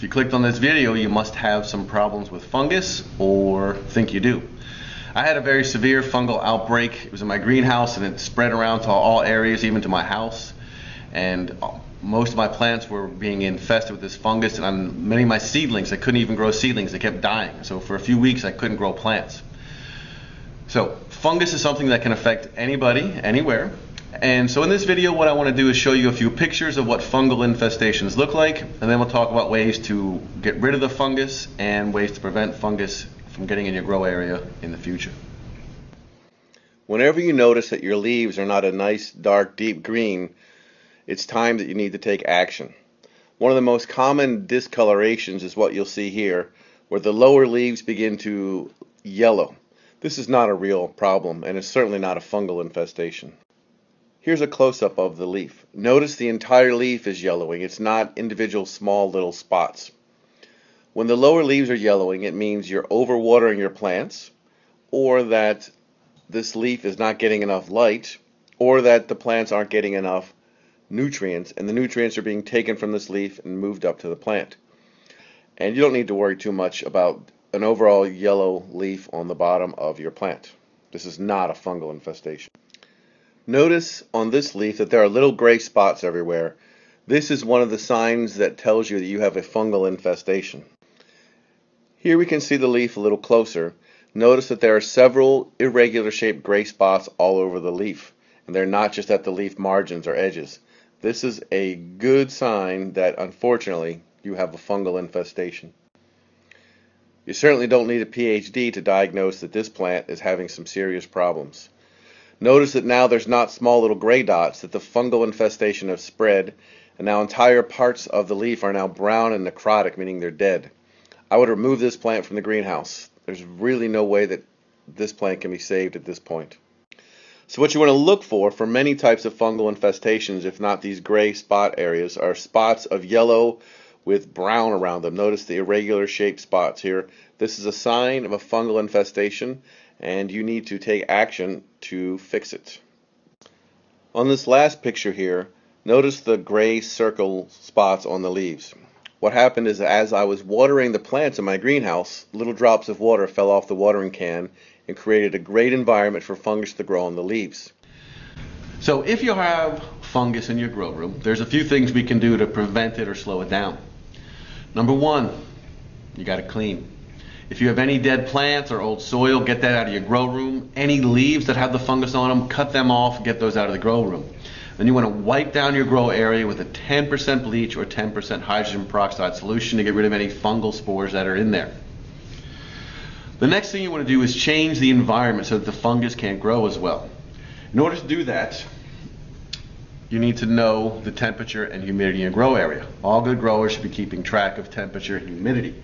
If you clicked on this video, you must have some problems with fungus or think you do. I had a very severe fungal outbreak. It was in my greenhouse and it spread around to all areas, even to my house. And most of my plants were being infested with this fungus, and on many of my seedlings, I couldn't even grow seedlings. They kept dying. So for a few weeks, I couldn't grow plants. So fungus is something that can affect anybody, anywhere. And so in this video, what I want to do is show you a few pictures of what fungal infestations look like, and then we'll talk about ways to get rid of the fungus and ways to prevent fungus from getting in your grow area in the future. Whenever you notice that your leaves are not a nice, dark, deep green, it's time that you need to take action. One of the most common discolorations is what you'll see here, where the lower leaves begin to yellow. This is not a real problem, and it's certainly not a fungal infestation. Here's a close-up of the leaf. Notice the entire leaf is yellowing. It's not individual small little spots. When the lower leaves are yellowing, it means you're overwatering your plants, or that this leaf is not getting enough light, or that the plants aren't getting enough nutrients, and the nutrients are being taken from this leaf and moved up to the plant. And you don't need to worry too much about an overall yellow leaf on the bottom of your plant. This is not a fungal infestation. Notice on this leaf that there are little gray spots everywhere. This is one of the signs that tells you that you have a fungal infestation. Here we can see the leaf a little closer. Notice that there are several irregular shaped gray spots all over the leaf, and they're not just at the leaf margins or edges. This is a good sign that unfortunately you have a fungal infestation. You certainly don't need a PhD to diagnose that this plant is having some serious problems. Notice that now there's not small little gray dots, that the fungal infestation has spread, and now entire parts of the leaf are now brown and necrotic, meaning they're dead. I would remove this plant from the greenhouse. There's really no way that this plant can be saved at this point. So what you want to look for many types of fungal infestations, if not these gray spot areas, are spots of yellow with brown around them. Notice the irregular shaped spots here. This is a sign of a fungal infestation, and you need to take action to fix it. On this last picture here, notice the gray circle spots on the leaves. What happened is, as I was watering the plants in my greenhouse, little drops of water fell off the watering can and created a great environment for fungus to grow on the leaves. So if you have fungus in your grow room, there's a few things we can do to prevent it or slow it down. Number one, you got to clean. If you have any dead plants or old soil, get that out of your grow room. Any leaves that have the fungus on them, cut them off, get those out of the grow room. Then you want to wipe down your grow area with a 10% bleach or 10% hydrogen peroxide solution to get rid of any fungal spores that are in there. The next thing you want to do is change the environment so that the fungus can't grow as well. In order to do that, you need to know the temperature and humidity in your grow area. All good growers should be keeping track of temperature and humidity.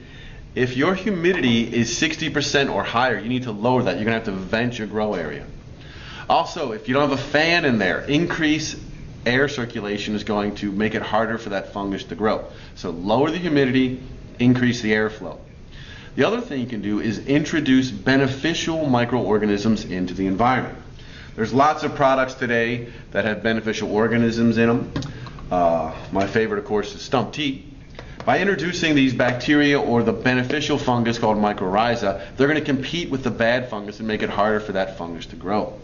If your humidity is 60% or higher, you need to lower that. You're going to have to vent your grow area. Also, if you don't have a fan in there, increase air circulation is going to make it harder for that fungus to grow. So lower the humidity, increase the airflow. The other thing you can do is introduce beneficial microorganisms into the environment. There's lots of products today that have beneficial organisms in them. My favorite, of course, is stump tea. By introducing these bacteria or the beneficial fungus called mycorrhiza, they're going to compete with the bad fungus and make it harder for that fungus to grow.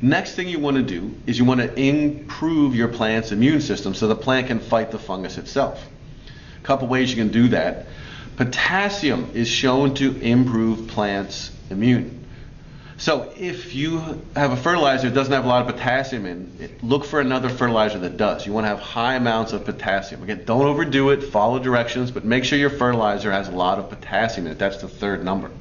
Next thing you want to do is you want to improve your plant's immune system so the plant can fight the fungus itself. A couple ways you can do that. Potassium is shown to improve plants' immune. So if you have a fertilizer that doesn't have a lot of potassium in it, look for another fertilizer that does. You want to have high amounts of potassium. Again, don't overdo it, follow directions, but make sure your fertilizer has a lot of potassium in it. That's the third number.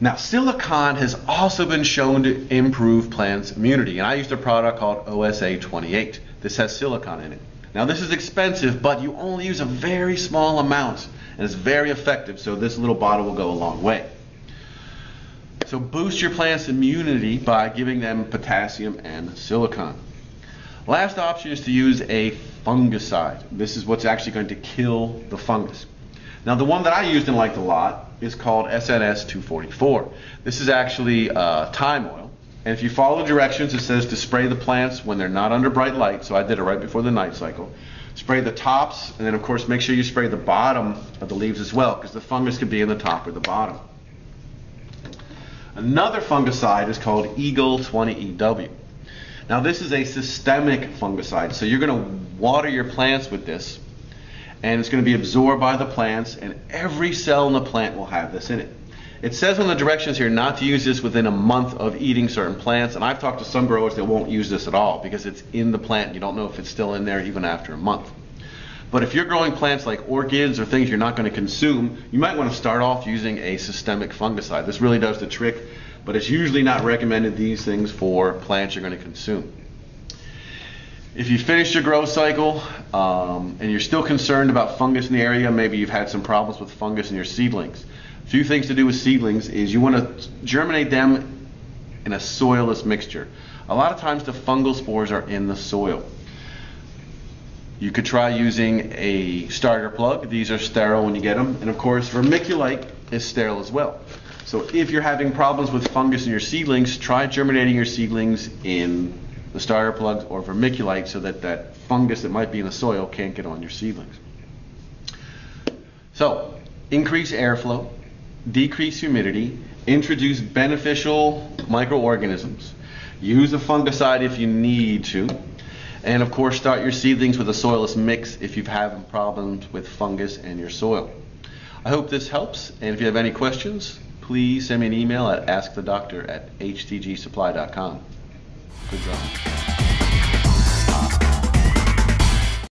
Now, silicon has also been shown to improve plants' immunity, and I used a product called OSA 28. This has silicon in it. Now, this is expensive, but you only use a very small amount, and it's very effective, so this little bottle will go a long way. So boost your plant's immunity by giving them potassium and silicon. Last option is to use a fungicide. This is what's actually going to kill the fungus. Now the one that I used and liked a lot is called SNS 244. This is actually thyme oil. And if you follow directions, it says to spray the plants when they're not under bright light. So I did it right before the night cycle. Spray the tops, and then of course make sure you spray the bottom of the leaves as well, because the fungus could be in the top or the bottom. Another fungicide is called Eagle 20EW. Now this is a systemic fungicide, so you're going to water your plants with this, and it's going to be absorbed by the plants, and every cell in the plant will have this in it. It says on the directions here not to use this within a month of eating certain plants, and I've talked to some growers that won't use this at all because it's in the plant. You don't know if it's still in there even after a month. But if you're growing plants like orchids or things you're not going to consume, you might want to start off using a systemic fungicide. This really does the trick, but it's usually not recommended, these things, for plants you're going to consume. If you finished your growth cycle and you're still concerned about fungus in the area, maybe you've had some problems with fungus in your seedlings. A few things to do with seedlings is you want to germinate them in a soilless mixture. A lot of times the fungal spores are in the soil. You could try using a starter plug. These are sterile when you get them. And of course, vermiculite is sterile as well. So if you're having problems with fungus in your seedlings, try germinating your seedlings in the starter plugs or vermiculite so that that fungus that might be in the soil can't get on your seedlings. So, increase airflow, decrease humidity, introduce beneficial microorganisms, use a fungicide if you need to, and of course start your seedlings with a soilless mix if you've having problems with fungus in your soil. I hope this helps, and if you have any questions, please send me an email at askthedoctor@htgsupply.com. Good job.